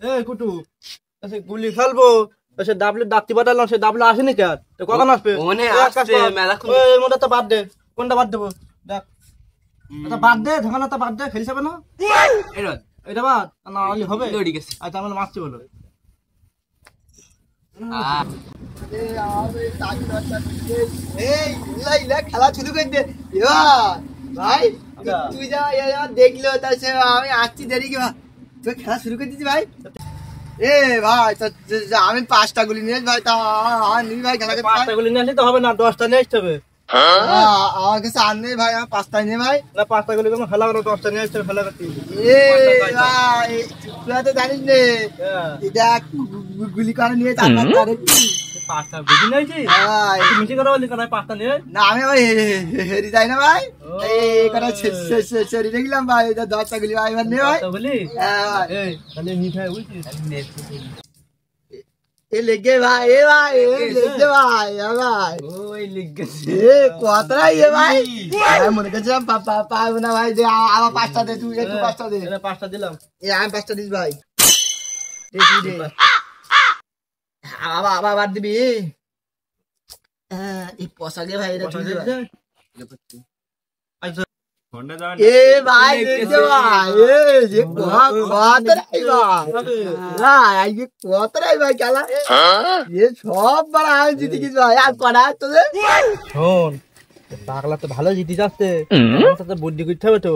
এ কুটু সে গুলি ফেলবো সে ডাবলে ডাকতে পাঠালাম সে ডাবলে আসেনি কেন কখন আসবে এর মধ্যে তো বাদ দে কোনটা বাদ দেবো দেখ আচ্ছা বাদ দে ঢাকানা তো বাদ দে খেলি যাবে না এটা বাদ না হবে আচ্ছা আমার মারছি বলো খেলা শুরু করে দে ভাই তুই যা দেখলো তার আমি আসছি দেরি কি তুই খেলা শুরু করে দিচ্ছি ভাই এ ভাই আমি 5টা গুলি নিয়ে ভাই তা নিবি ভাই খেলা 5টা গুলি নিয়ে আসলে তো হবে না 10টা নিয়ে আসতে হবে আমার কাছে আর নেই ভাই আমার 5টাই নেই ভাই না 5টা গুলি কোনো খেলা করো 10টা নিয়ে আসতে খেলা করতে এ ভাই তুই তো জানিস নে এটা গুলি করে নিয়ে 5টা বুঝি নাইছি মিছি করে বলি করে 5টা নিয়ে না আমি ভাই হেরি যাই না ভাই এই করে সেরি দেখলাম ভাই এটা 10টা গুলি ভাই এবার নে ভাই বলি এই তাহলে মিঠাই বুঝছিস এ লেগে ভাই এ ভাই এ লেগে ভাই ভাই ওই লিখ গেছে এ কতরা এ ভাই আমি মনে করছিলাম পাবো না ভাই দে আবার 5টা দে তুই একটু 5টা দে 5টা দিলাম এ আমি 5টা দিস ভাই দে আবার আবার দিবি এই পসাগে ভাই এটা তুই এ ভাই দেখতে ভাই এ যে কতরাই ভাই যে কতরাই ভাই খেলা এ সব বড় আমি জিতে গেছি ভাই আর করা তোদের শোন পাগলা তো ভালো জিতে যাচ্ছে সাথে বুদ্ধি করতে হবে তো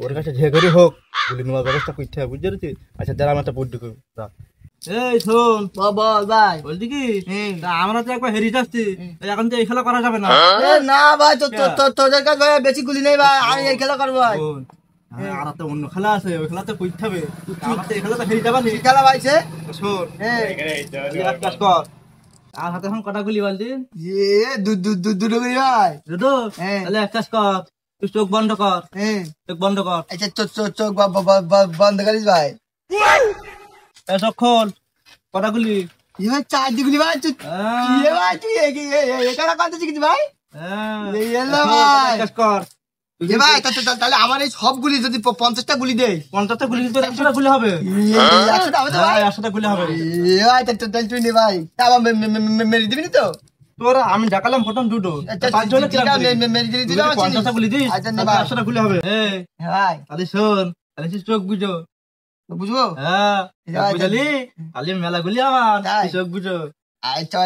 ওর কাছে যে করে হোক গুলি নেওয়ার ব্যবস্থা করতে হবে বুঝতে পেরেছিস আচ্ছা যারা আমার একটা বুদ্ধি করবো এই শোন বল ভাই বলছি কি আমরা তো একবার হেরে যাচ্ছি এখন তো এই খেলা করা যাবে না না ভাই তোদের কাছে ভাই বেশি গুলি নেই ভাই আমি এই খেলা করবো ভাই আর তো অন্য খেলা আছে ওই খেলা তো করতে হবে আমার তো এই খেলা তো হেরে যাবা নি খেলা ভাইছে শোন এক কাজ কর আর হাতে এখন কটা গুলি বলছি দুটো গুলি ভাই দুটো তাহলে এক কাজ কর তুই চোখ বন্ধ কর চোখ বন্ধ কর আচ্ছা চোখ বন্ধ করিস ভাই চোখ খোল কটা গুলি ভাই 4 গুলি ভাই তুই ভাই তুই এটা কত শিখেছিস ভাই ভাই কাজ কর ভাই তাহলে আমার এই সবগুলি যদি 50টা গুলি দেয় 50টা গুলি তো 100টা গুলি হবে 100টা হবে তো ভাই 100টা গুলি হবে ভাই তাহলে তুই নে ভাই তা মেরে দিবি না তো তোরা আমি জাকালাম প্রথম দুটো পাঁচ জনে কি মেরে দিবি 50টা গুলি দিস আচ্ছা নে ভাই 100টা গুলি হবে ভাই তাহলে শোন তাহলে চোখ বুঝো বুঝবো হ্যাঁ বুঝলি তাহলে মেলা গুলি আমার চোখ বুঝো আচ্ছা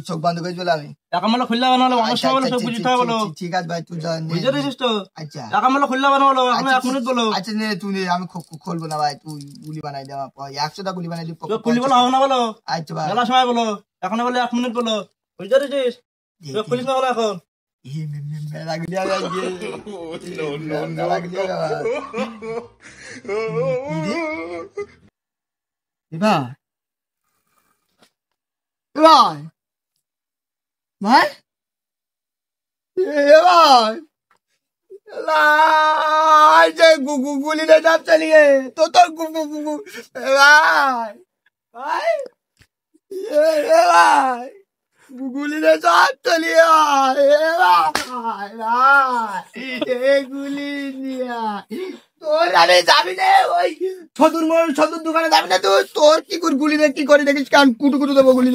চোখ বন্ধ করে চলে আমি টাকা মালা খুললে বানালো অনেক সময় বলো চোখ বুঝতে হবে বলো ঠিক আছে ভাই তুই যা বুঝে রেছিস তো আচ্ছা টাকা মালা খুললে বানালো আমি 1 মিনিট বলো আচ্ছা নে তুই নে আমি খুলবো না ভাই তুই গুলি বানাই দে আমার 100টা গুলি বানাই দিবি চোখ খুলি বলো হবে না বলো আচ্ছা ভাই মেলা সময় বলো এখন বলে 1 মিনিট বলো বুঝে রেছিস চোখ খুলিস না বলো এখন মেলা গুলি আগে ভাই ভাই ভাই ভাই গুলি নে যাব চালিয়ে তো তোর ভাই ভাই ভাই গুলি নে যাব চালিয়ে ভাই ভাই গুলি নিয়া তোর আরে যাবি রে ওই ছদুর দোকানে যাবি না তুই তোর কি গুলি রে কি করে দেখিস কান কুটু কুটু দেবো গুলি